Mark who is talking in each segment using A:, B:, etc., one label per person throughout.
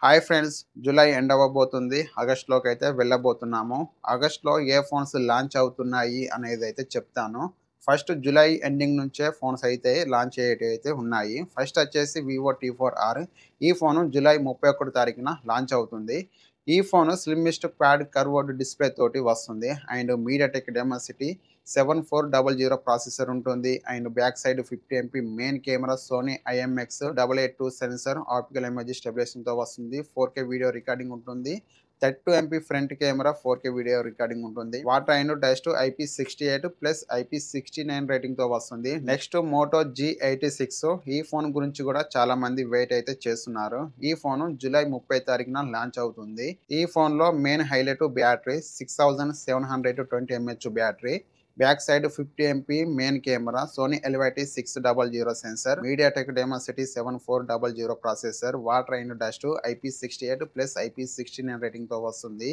A: Hi friends, July end అవ్వబోతుంది. ఆగస్ట్‌లోకైతే వెళ్ళబోతున్నాము. ఆగస్ట్‌లో ఏ phones launch అవుతున్నాయి అనేదైతే చెప్తాను. ఫస్ట్ జూలై ఎండింగ్ నుంచే ఫోన్స్ అయితే లాంచ్ అయ్యేటివైతే ఉన్నాయి. ఫస్ట్ వచ్చేసి వివో టీ4ఆర్. ఈ ఫోను జూలై 31 తారీఖున లాంచ్ అవుతుంది. ఈ phone slimmest quad curved display తోటి వస్తుంది. అండ్ మీడియాటెక్ డైమెన్సిటీ 7400 ప్రాసెసర్ ఉంటుంది. And back side 50 MP main camera, Sony IMX 882 sensor, optical image స్టెబిలైజేషన్‌తో వస్తుంది. 4K వీడియో రికార్డింగ్ ఉంటుంది. 32 MP front camera, 4K video recording ఉంటుంది. Water and dust IP68 plus IP69 రేటింగ్‌తో వస్తుంది. Next Moto G86. ఈ phone గురించి కూడా చాలా మంది వెయిట్ అయితే చేస్తున్నారు. ఈ ఫోన్ జూలై 30 తారీఖున లాంచ్ అవుతుంది. ఈ ఫోన్‌లో main highlight battery 6720 mAh battery. Back side 50 MP main camera, Sony LYT 600 sensor, MediaTek Dimensity 7400 processor, water and dust IP68 plus IP69 రేటింగ్‌తో వస్తుంది.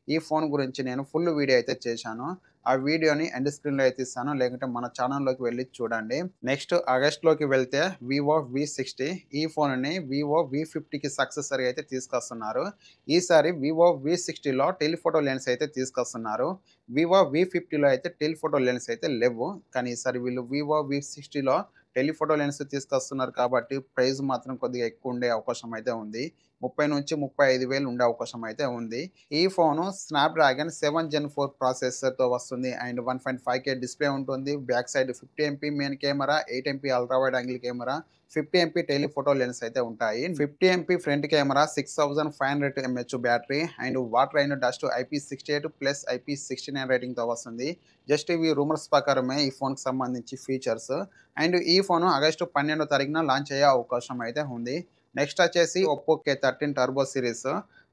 A: ఈ ఫోన్ గురించి నేను ఫుల్ వీడియో అయితే చేశాను. ఆ వీడియోని ఎండ్ స్క్రీన్‌లో అయితే ఇస్తాను. లేకుంటే మన ఛానల్‌లోకి వెళ్లి చూడండి. నెక్స్ట్ ఆగస్ట్‌లోకి వెళ్తే వివో V60. ఈ ఫోన్‌ని వివో V50కి సక్సెసర్‌గా అయితే తీసుకొస్తున్నారు. ఈసారి వివో V60లో టెలిఫోటో లెన్స్ అయితే తీసుకొస్తున్నారు. వివో V50లో అయితే టెలిఫోటో లెన్స్ అయితే లేవు. కానీ ఈసారి వీళ్ళు వివో V60లో టెలిఫోటో లెన్స్ తీసుకొస్తున్నారు కాబట్టి ప్రైస్ మాత్రం కొద్దిగా ఎక్కువ ఉండే అవకాశం అయితే ఉంది. 30,000-35,000 ఉండే అవకాశం అయితే ఉంది. ఈ ఫోను స్నాప్‌డ్రాగన్ 7 జెన్ 4 ప్రాసెసర్‌తో వస్తుంది. అండ్ 1.5K డిస్‌ప్లే ఉంటుంది. Back side 50 MP main camera, 8 MP ultra wide angle camera, 50 MP telephoto lens అయితే ఉంటాయి. 50 MP front camera, 6500 mAh battery and water and dust IP68 plus IP69 రేటింగ్‌తో వస్తుంది. జస్ట్ ఇవి rumours ప్రకారమే ఈ ఫోన్‌కి సంబంధించి ఫీచర్స్. అండ్ ఈ ఫోను ఆగస్టు 12 తారీఖున లాంచ్ అయ్యే అవకాశం అయితే ఉంది. నెక్స్ట్ వచ్చేసి Oppo K13 turbo series.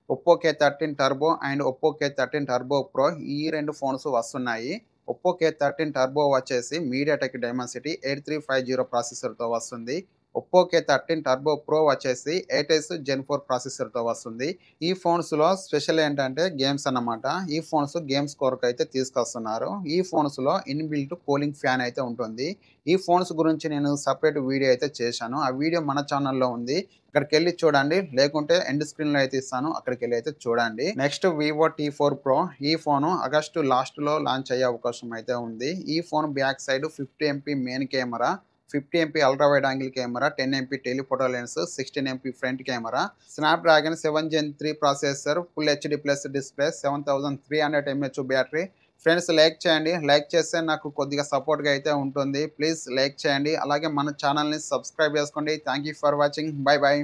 A: Oppo K13 turbo and Oppo K13 turbo pro ఈ 2 ఫోన్స్ వస్తున్నాయి. ఒప్పో K13 టర్బో వచ్చేసి మీడియాటెక్ డైమెన్సిటీ 8350 ప్రాసెసర్‌తో వస్తుంది. ఒప్పో K13 టర్బో ప్రో వచ్చేసి 8s జెన్ 4 ప్రాసెసర్‌తో వస్తుంది. ఈ ఫోన్స్‌లో స్పెషల్ ఏంటంటే గేమ్స్ అన్నమాట. ఈ ఫోన్స్ గేమ్స్ కొరకైతే తీసుకొస్తున్నారు. ఈ ఫోన్స్‌లో ఇన్‌బిల్ట్ కూలింగ్ ఫ్యాన్ అయితే ఉంటుంది. ఈ ఫోన్స్ గురించి నేను సెపరేట్ వీడియో అయితే చేశాను. ఆ వీడియో మన ఛానల్‌లో ఉంది. అక్కడికెళ్లి చూడండి. లేకుంటే ఎండ్ స్క్రీన్‌లో అయితే ఇస్తాను. అక్కడికెళ్లి అయితే చూడండి. నెక్స్ట్ వివో టీ4 ప్రో. ఈ ఫోను ఆగస్టు లాస్ట్‌లో లాంచ్ అయ్యే అవకాశం అయితే ఉంది. ఈ phone back side 50 MP main camera, 50 MP ultra wide angle camera, 10 MP telephoto lens, 16 MP front camera, Snapdragon 7 gen 3 processor, full HD plus display, 7300 mAh battery. Friends like చేయండి. Like చేస్తే నాకు కొద్దిగా సపోర్ట్‌గా అయితే ఉంటుంది. ప్లీజ్ లైక్ చేయండి. అలాగే మన ఛానల్‌ని సబ్స్క్రైబ్ చేసుకోండి. Thank you for watching. By by.